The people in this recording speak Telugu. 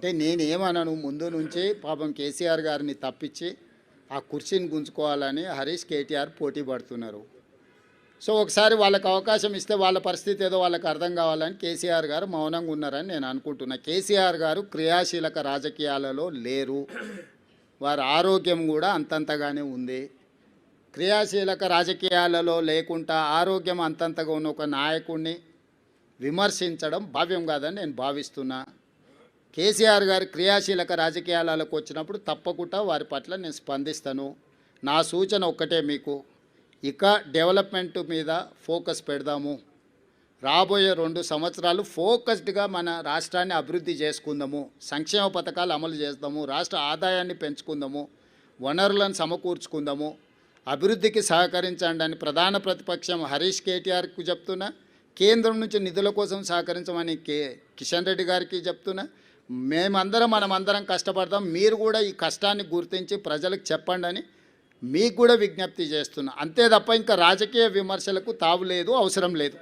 అంటే నేనేమనను, ముందు నుంచి పాపం కేసీఆర్ గారిని తప్పించి ఆ కుర్చీని గుంజుకోవాలని హరీష్ కేటీఆర్ పోటీ పడుతున్నారు. సో ఒకసారి వాళ్ళకి అవకాశం ఇస్తే వాళ్ళ పరిస్థితి ఏదో వాళ్ళకి అర్థం కావాలని కేసీఆర్ గారు మౌనంగా ఉన్నారని నేను అనుకుంటున్నా. కేసీఆర్ గారు క్రియాశీలక రాజకీయాలలో లేరు, వారి ఆరోగ్యం కూడా అంతంతగానే ఉంది. క్రియాశీలక రాజకీయాలలో లేకుండా ఆరోగ్యం అంతంతగా ఉన్న ఒక నాయకుడిని విమర్శించడం భావ్యం కాదని నేను భావిస్తున్నా. కేసీఆర్ గారు క్రియాశీలక రాజకీయాలకు వచ్చినప్పుడు తప్పకుండా వారి పట్ల నేను స్పందిస్తాను. నా సూచన ఒక్కటే మీకు, ఇక డెవలప్మెంట్ మీద ఫోకస్ పెడదాము. రాబోయే 2 సంవత్సరాలు ఫోకస్డ్గా మన రాష్ట్రాన్ని అభివృద్ధి చేసుకుందాము, సంక్షేమ పథకాలు అమలు చేద్దాము, రాష్ట్ర ఆదాయాన్ని పెంచుకుందాము, వనరులను సమకూర్చుకుందాము, అభివృద్ధికి సహకరించండి అని ప్రధాన ప్రతిపక్షం హరీష్ కేటీఆర్కు చెప్తున్నా. కేంద్రం నుంచి నిధుల కోసం సహకరించమని కిషన్ రెడ్డి గారికి చెప్తున్నా. మనమందరం కష్టపడదాం, మీరు కూడా ఈ కష్టాన్ని గుర్తించి ప్రజలకు చెప్పండి అని మీకు కూడా విజ్ఞప్తి చేస్తున్నా. అంతే తప్ప ఇంకా రాజకీయ విమర్శలకు తావు లేదు, అవసరం లేదు.